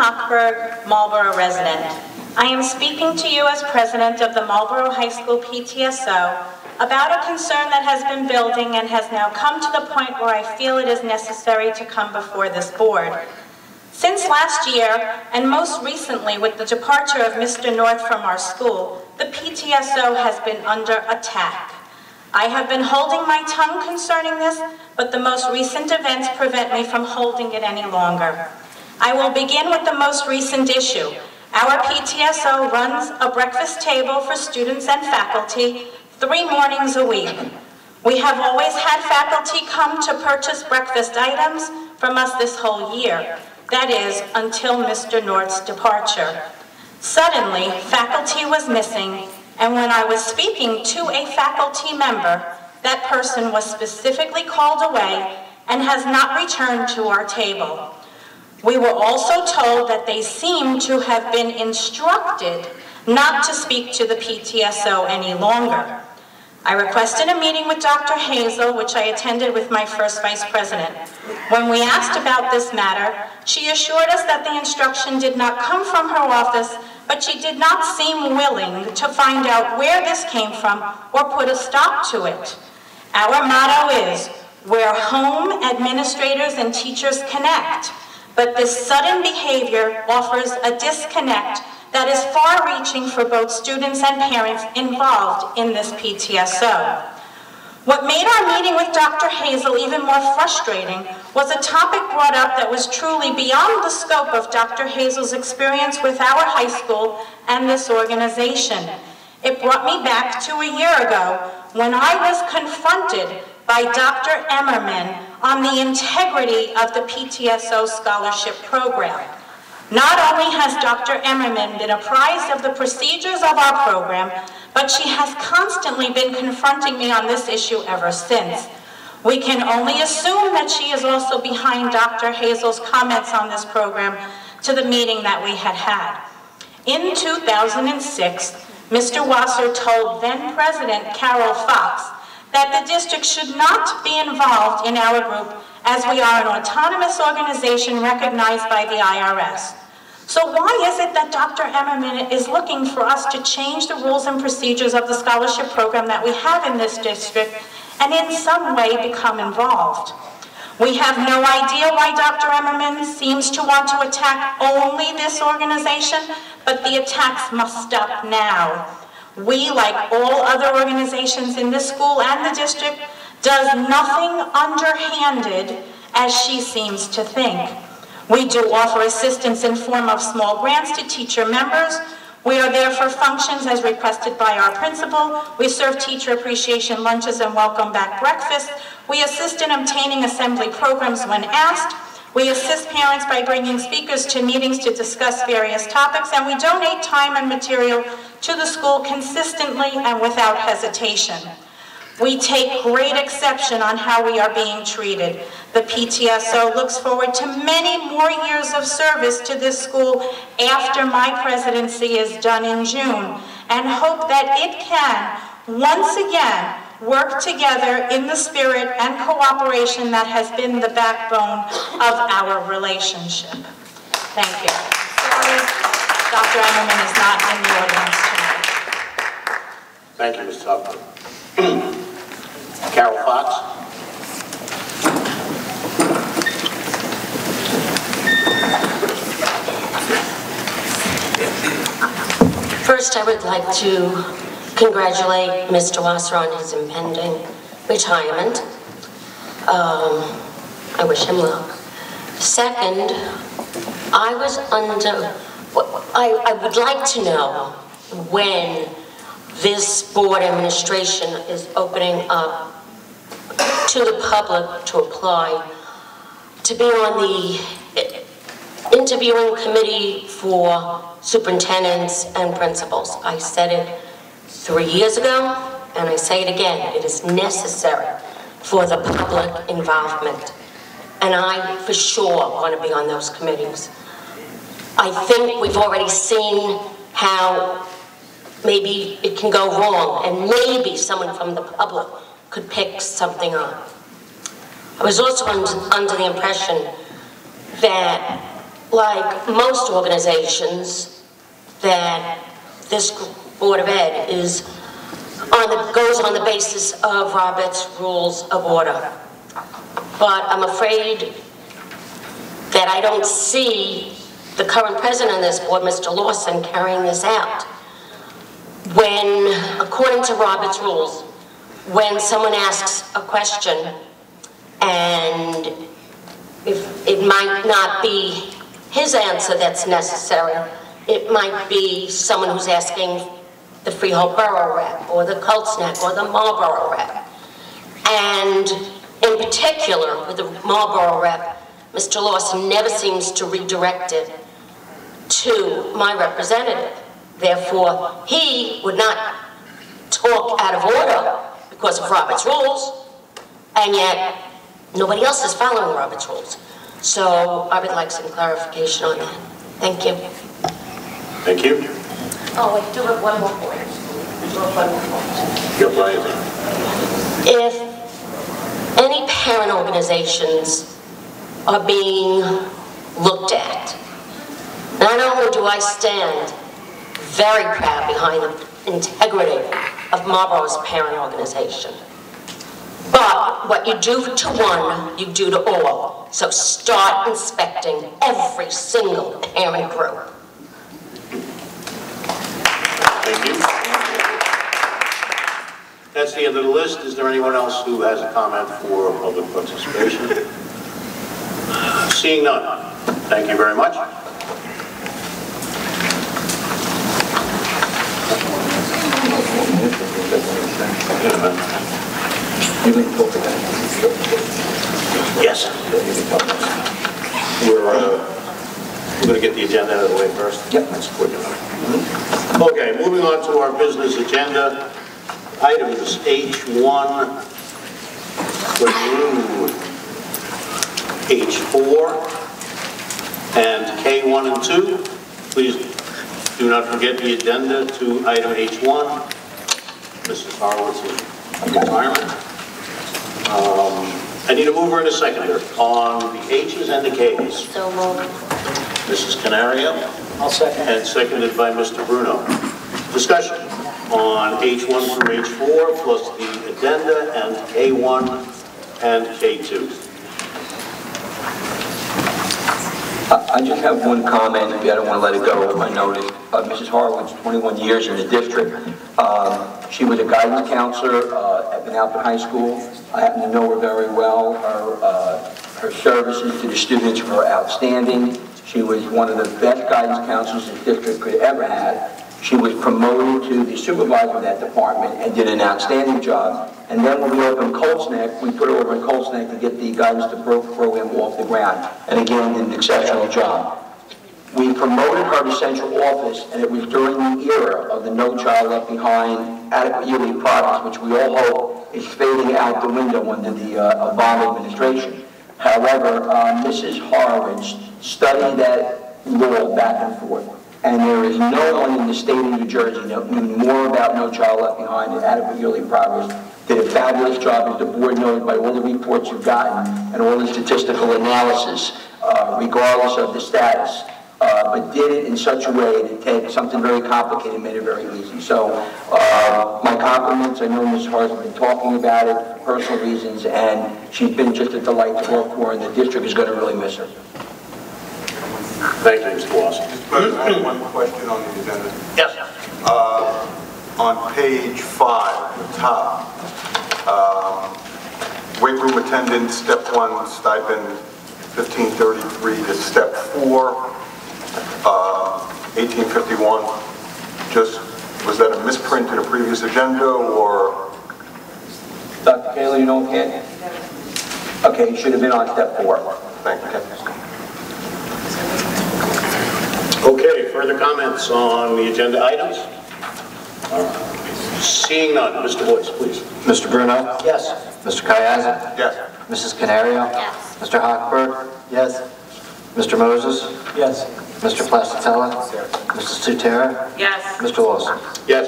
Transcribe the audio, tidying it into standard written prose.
Hochberg, Marlboro resident. I am speaking to you as president of the Marlboro High School PTSO about a concern that has been building and has now come to the point where I feel it is necessary to come before this board. Since last year, and most recently with the departure of Mr. North from our school, the PTSO has been under attack. I have been holding my tongue concerning this, but the most recent events prevent me from holding it any longer. I will begin with the most recent issue. Our PTSO runs a breakfast table for students and faculty 3 mornings a week. We have always had faculty come to purchase breakfast items from us this whole year. That is, until Mr. North's departure. Suddenly, faculty was missing, and when I was speaking to a faculty member, that person was specifically called away and has not returned to our table. We were also told that they seemed to have been instructed not to speak to the PTSO any longer. I requested a meeting with Dr. Hazel, which I attended with my first vice president. When we asked about this matter, she assured us that the instruction did not come from her office, but she did not seem willing to find out where this came from or put a stop to it. Our motto is, where home, administrators, and teachers connect, but this sudden behavior offers a disconnect that is far-reaching for both students and parents involved in this PTSO. What made our meeting with Dr. Hazel even more frustrating was a topic brought up that was truly beyond the scope of Dr. Hazel's experience with our high school and this organization. It brought me back to a year ago when I was confronted by Dr. Emmerman on the integrity of the PTSO scholarship program. Not only has Dr. Emmerman been apprised of the procedures of our program, but she has constantly been confronting me on this issue ever since. We can only assume that she is also behind Dr. Hazel's comments on this program to the meeting that we had had. In 2006, Mr. Wasser told then-President Carol Fox that the district should not be involved in our group as we are an autonomous organization recognized by the IRS. So why is it that Dr. Emmerman is looking for us to change the rules and procedures of the scholarship program that we have in this district and in some way become involved? We have no idea why Dr. Emmerman seems to want to attack only this organization, but the attacks must stop now. We, like all other organizations in this school and the district, does nothing underhanded as she seems to think. We do offer assistance in form of small grants to teacher members. We are there for functions as requested by our principal. We serve teacher appreciation lunches and welcome back breakfast. We assist in obtaining assembly programs when asked. We assist parents by bringing speakers to meetings to discuss various topics, and we donate time and material to the school consistently and without hesitation. We take great exception on how we are being treated. The PTSO looks forward to many more years of service to this school after my presidency is done in June, and hope that it can, once again, work together in the spirit and cooperation that has been the backbone of our relationship. Thank you. Sorry, Dr. Emmerman is not in the audience tonight. Thank you, Ms. Hochberg. Carol Fox. First, I would like to congratulate Mr. Wasser on his impending retirement. I wish him luck. Second, I would like to know when this board administration is opening up to the public to apply to be on the interviewing committee for superintendents and principals. I said it 3 years ago, and I say it again. It is necessary for the public involvement. And I, for sure, want to be on those committees. I think we've already seen how maybe it can go wrong, and maybe someone from the public could pick something up. I was also under the impression that like most organizations, that this Board of Ed goes on the basis of Robert's Rules of Order. But I'm afraid that I don't see the current president of this board, Mr. Lawson, carrying this out. When, according to Robert's Rules, when someone asks a question and if it might not be his answer that's necessary, it might be someone who's asking the Freehold Borough rep or the Colts Neck or the Marlborough rep. And in particular, with the Marlborough rep, Mr. Lawson never seems to redirect it to my representative. Therefore, he would not talk out of order because of Robert's Rules, and yet nobody else is following Robert's Rules. So I would like some clarification on that. Thank you. Thank you. Oh, I do have one more point. You're right. If any parent organizations are being looked at, not only do I stand very proud behind the integrity of Marlboro's parent organization, but what you do to one, you do to all. So start inspecting every single parent group. Thank you. That's the end of the list. Is there anyone else who has a comment for public participation? Seeing none. Thank you very much. Yes. We're going to get the agenda out of the way first. Yep. That's quick enough. Okay, moving on to our business agenda. Items H1 through H4 and K1 and 2. Please do not forget the addenda to item H1. Mrs. Horowitz's retirement. I need a mover and a seconder on the H's and the K's. So moved. Mrs. Canario. I'll second. And seconded by Mr. Bruno. Discussion on H1 through H4 plus the addenda and K1 and K2. I just have one comment. I don't want to let it go. I noticed Mrs. Horowitz, 21 years in the district. She was a guidance counselor at Manalapan High School. I happen to know her very well. Her services to the students were outstanding. She was one of the best guidance counselors the district could ever have. She was promoted to the supervisor of that department and did an outstanding job. And then when we opened Colts Neck, we put her over in Colts Neck to get the guidance to program off the ground. And again, did an exceptional job. We promoted her to central office, and it was during the era of the No Child Left Behind adequate yearly progress, which we all hope is fading out the window under the Obama administration. However, Mrs. Horowitz studied that law back and forth. And there is no one in the state of New Jersey that knew more about No Child Left Behind and adequate yearly progress. Did a fabulous job, as the board knows by all the reports you've gotten and all the statistical analysis, regardless of the status. But did it in such a way to take something very complicated and made it very easy. So my compliments. I know Ms. Hart has been talking about it for personal reasons, and she's been just a delight to work for, and the district is going to really miss her. Thank you, Mr. Lawson. Mr. President, I have one question on the agenda. Yes. On page 5, the top, weight room attendant, step 1, stipend 1533 to step 4, 1851. Just, was that a misprint in a previous agenda, or? Dr. Kaler, you know Ken? Okay, it should have been on step 4. Thank you. Okay, further comments on the agenda items? Seeing none, Mr. Boyce, please. Mr. Bruno? Yes. Mr. Kayazin? Yes. Mrs. Canario? Yes. Mr. Hochberg? Yes. Mr. Moses? Yes. Mr. Plasticella? Mrs. Sutera? Yes. Mr. Lawson? Yes.